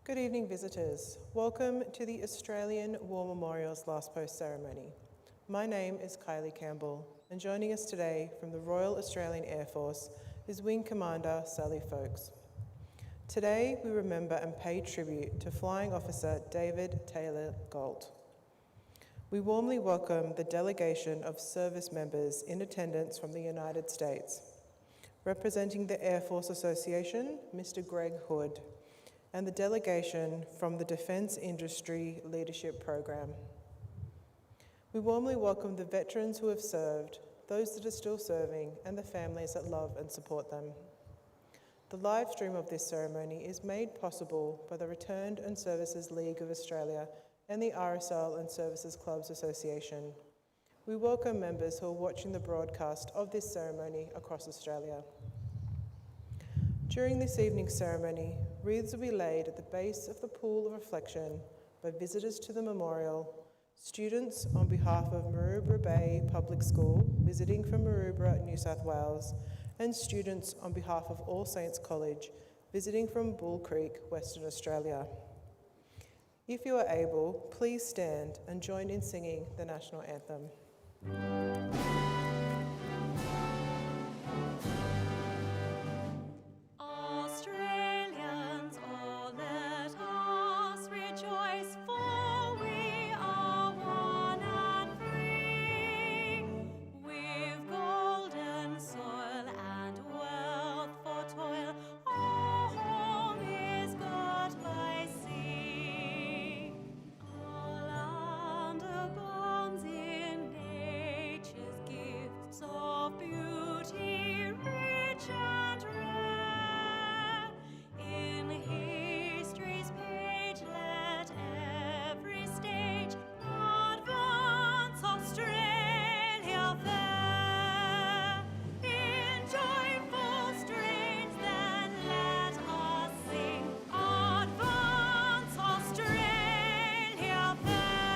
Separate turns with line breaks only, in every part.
Good evening, visitors. Welcome to the Australian War Memorial's Last Post ceremony. My name is Kylie Campbell, and joining us today from the Royal Australian Air Force is Wing Commander Sally Folkes. Today, we remember and pay tribute to Flying Officer David Taylor Galt. We warmly welcome the delegation of service members in attendance from the United States. Representing the Air Force Association, Mr. Greg Hood, and the delegation from the Defence Industry Leadership Program. We warmly welcome the veterans who have served, those that are still serving, and the families that love and support them. The live stream of this ceremony is made possible by the Returned and Services League of Australia and the RSL and Services Clubs Association. We welcome members who are watching the broadcast of this ceremony across Australia. During this evening's ceremony, wreaths will be laid at the base of the pool of reflection by visitors to the memorial, students on behalf of Maroubra Bay Public School visiting from Maroubra, New South Wales, and students on behalf of All Saints College visiting from Bull Creek, Western Australia. If you are able, please stand and join in singing the National Anthem.
Australians, oh let us rejoice, for we are one and free. We've golden soil and wealth for toil, our home is got by sea. Our land abounds in nature's gifts of beauty, rich and rare. In history's page let every stage advance Australia fair. In joyful strains then let us sing, advance Australia fair.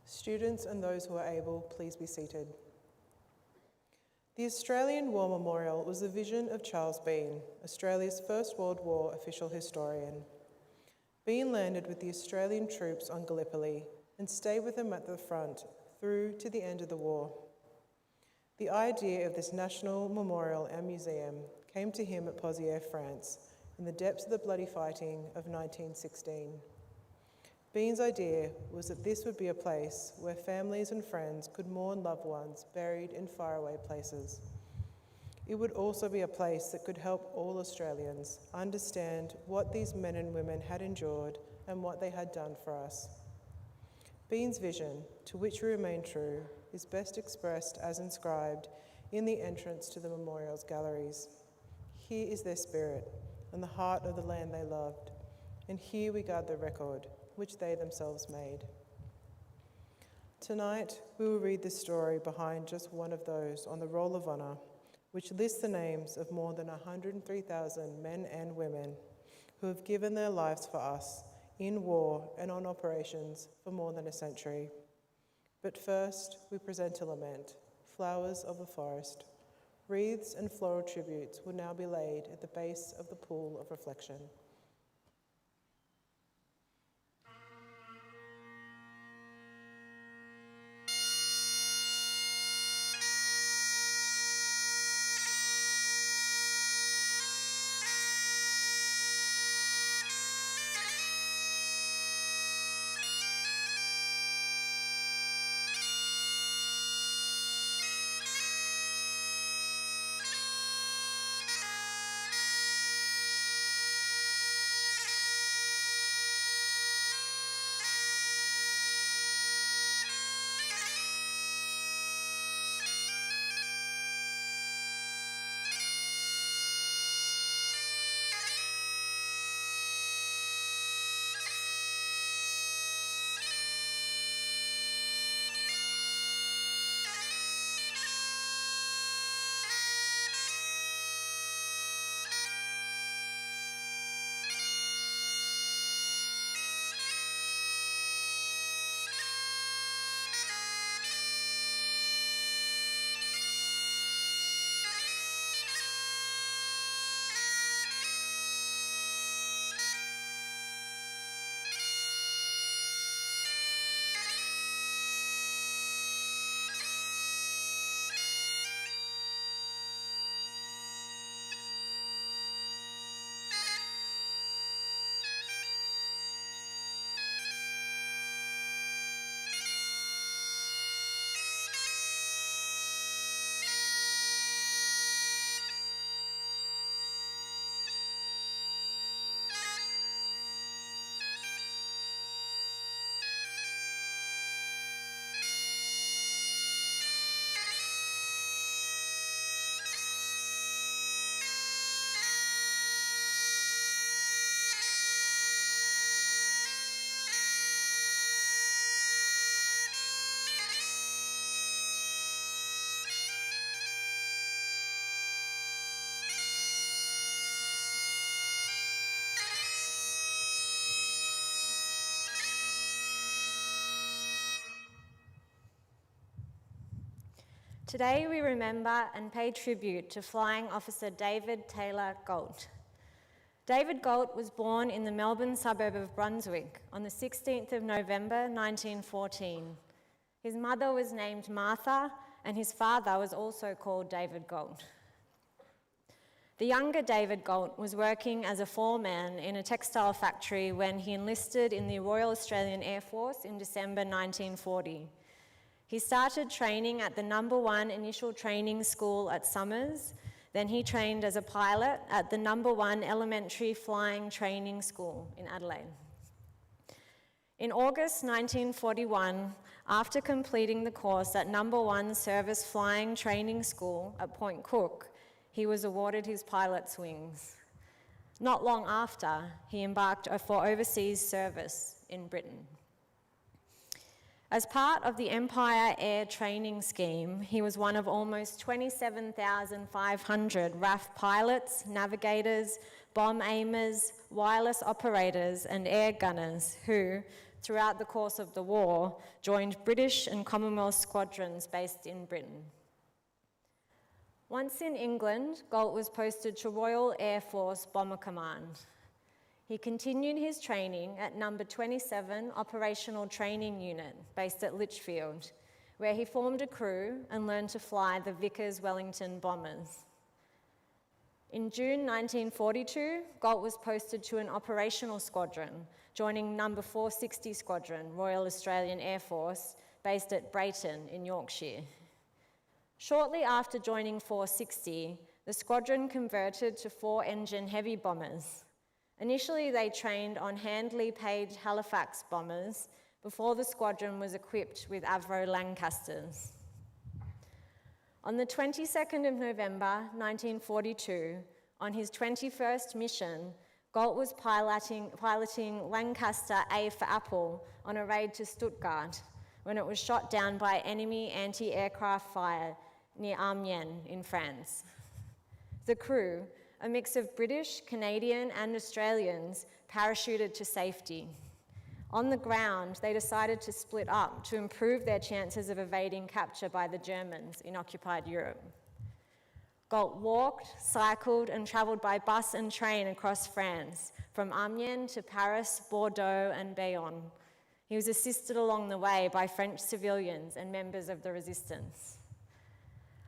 Students and those who are able, please be seated. The Australian War Memorial was the vision of Charles Bean, Australia's First World War official historian. Bean landed with the Australian troops on Gallipoli and stayed with them at the front through to the end of the war. The idea of this national memorial and museum came to him at Pozières, France, in the depths of the bloody fighting of 1916. Bean's idea was that this would be a place where families and friends could mourn loved ones buried in faraway places. It would also be a place that could help all Australians understand what these men and women had endured and what they had done for us. Bean's vision, to which we remain true, is best expressed as inscribed in the entrance to the memorial's galleries. Here is their spirit and the heart of the land they loved, and here we guard the record which they themselves made. Tonight, we will read the story behind just one of those on the Roll of Honour, which lists the names of more than 103,000 men and women who have given their lives for us in war and on operations for more than a century. But first, we present a lament, Flowers of the Forest. Wreaths and floral tributes will now be laid at the base of the pool of reflection.
Today we remember and pay tribute to Flying Officer David Taylor Galt. David Galt was born in the Melbourne suburb of Brunswick on the 16th of November 1914. His mother was named Martha and his father was also called David Galt. The younger David Galt was working as a foreman in a textile factory when he enlisted in the Royal Australian Air Force in December 1940. He started training at the No. 1 Initial Training School at Summers. Then he trained as a pilot at the No. 1 Elementary Flying Training School in Adelaide. In August 1941, after completing the course at No. 1 Service Flying Training School at Point Cook, he was awarded his pilot's wings. Not long after, he embarked for overseas service in Britain. As part of the Empire Air Training Scheme, he was one of almost 27,500 RAF pilots, navigators, bomb aimers, wireless operators, and air gunners who, throughout the course of the war, joined British and Commonwealth squadrons based in Britain. Once in England, Galt was posted to Royal Air Force Bomber Command. He continued his training at No. 27 Operational Training Unit, based at Lichfield, where he formed a crew and learned to fly the Vickers Wellington bombers. In June 1942, Galt was posted to an operational squadron, joining No. 460 Squadron, Royal Australian Air Force, based at Brayton in Yorkshire. Shortly after joining 460, the squadron converted to 4-engine heavy bombers. Initially, they trained on Handley-Page Halifax bombers before the squadron was equipped with Avro Lancasters. On the 22nd of November 1942, on his 21st mission, Galt was piloting Lancaster A for Apple on a raid to Stuttgart when it was shot down by enemy anti-aircraft fire near Amiens in France. The crew, a mix of British, Canadian, and Australians, parachuted to safety. On the ground, they decided to split up to improve their chances of evading capture by the Germans in occupied Europe. Galt walked, cycled, and travelled by bus and train across France, from Amiens to Paris, Bordeaux, and Bayonne. He was assisted along the way by French civilians and members of the resistance.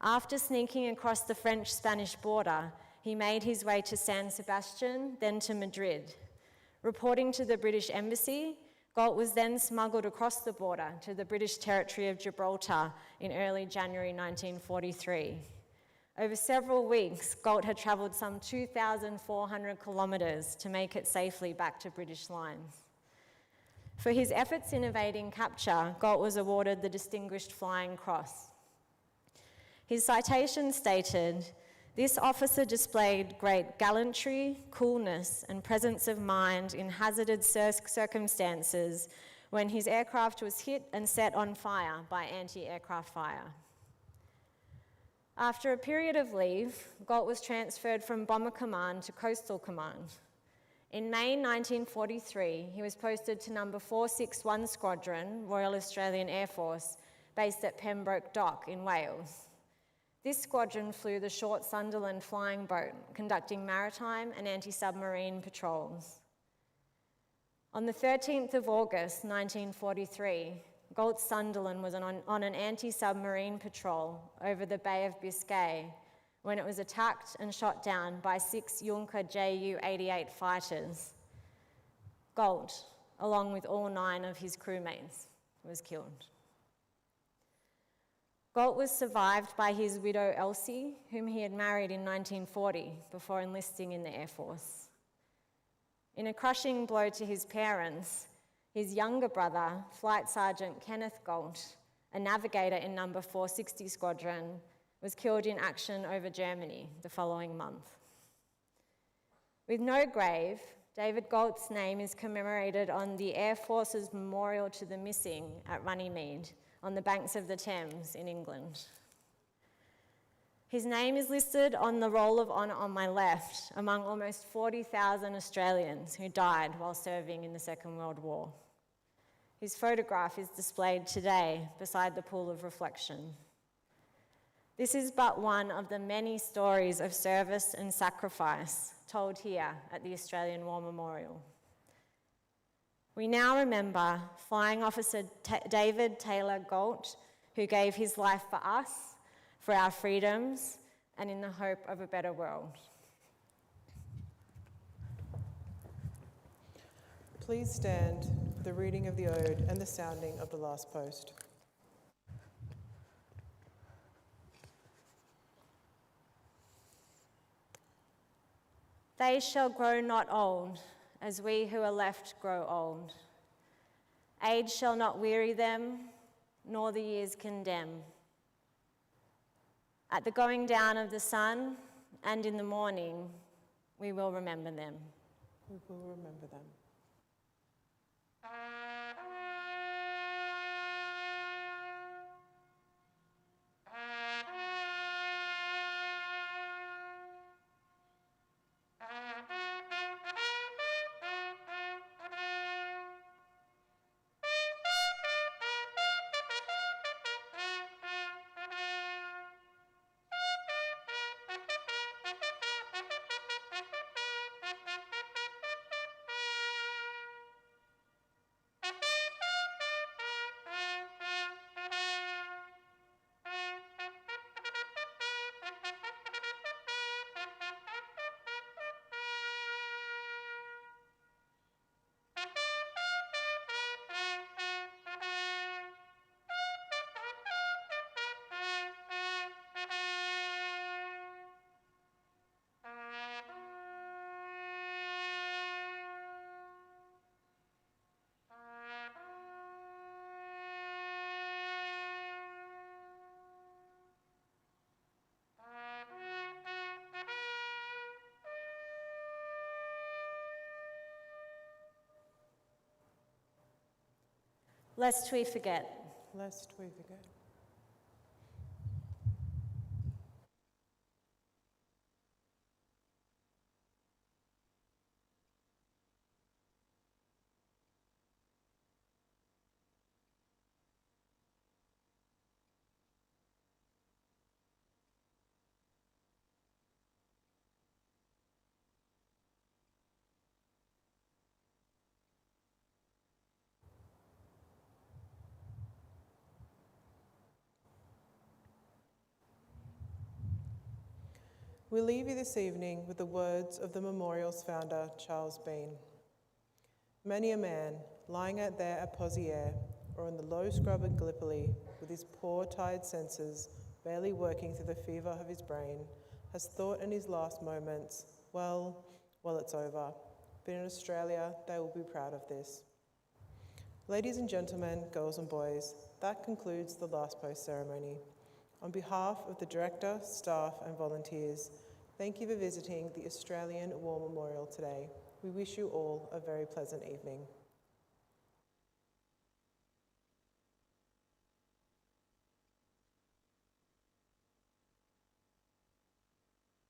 After sneaking across the French-Spanish border, he made his way to San Sebastian, then to Madrid. Reporting to the British Embassy, Galt was then smuggled across the border to the British territory of Gibraltar in early January 1943. Over several weeks, Galt had travelled some 2,400 kilometres to make it safely back to British lines. For his efforts in evading capture, Galt was awarded the Distinguished Flying Cross. His citation stated, "This officer displayed great gallantry, coolness, and presence of mind in hazardous circumstances when his aircraft was hit and set on fire by anti-aircraft fire." After a period of leave, Galt was transferred from Bomber Command to Coastal Command. In May 1943, he was posted to No. 461 Squadron, Royal Australian Air Force, based at Pembroke Dock in Wales. This squadron flew the short Sunderland flying boat, conducting maritime and anti-submarine patrols. On the 13th of August 1943, Galt's Sunderland was on an anti-submarine patrol over the Bay of Biscay when it was attacked and shot down by 6 Junker Ju-88 fighters. Galt, along with all 9 of his crewmates, was killed. Galt was survived by his widow Elsie, whom he had married in 1940 before enlisting in the Air Force. In a crushing blow to his parents, his younger brother, Flight Sergeant Kenneth Galt, a navigator in No. 460 Squadron, was killed in action over Germany the following month. With no grave, David Galt's name is commemorated on the Air Force's Memorial to the Missing at Runnymede, on the banks of the Thames in England. His name is listed on the Roll of Honour on my left, among almost 40,000 Australians who died while serving in the Second World War. His photograph is displayed today beside the pool of reflection. This is but one of the many stories of service and sacrifice told here at the Australian War Memorial. We now remember Flying Officer David Taylor Galt, who gave his life for us, for our freedoms, and in the hope of a better world.
Please stand for the reading of the ode and the sounding of the last post.
They shall grow not old, as we who are left grow old. Age shall not weary them, nor the years condemn. At the going down of the sun and in the morning, we will remember them.
We will remember them.
Lest we forget.
Lest we forget. We leave you this evening with the words of the memorial's founder, Charles Bean. Many a man, lying out there at Pozières or in the low scrub at Gallipoli, with his poor, tired senses barely working through the fever of his brain, has thought in his last moments, well, it's over. But in Australia, they will be proud of this. Ladies and gentlemen, girls and boys, that concludes the last post ceremony. On behalf of the Director, staff and volunteers, thank you for visiting the Australian War Memorial today. We wish you all a very pleasant evening.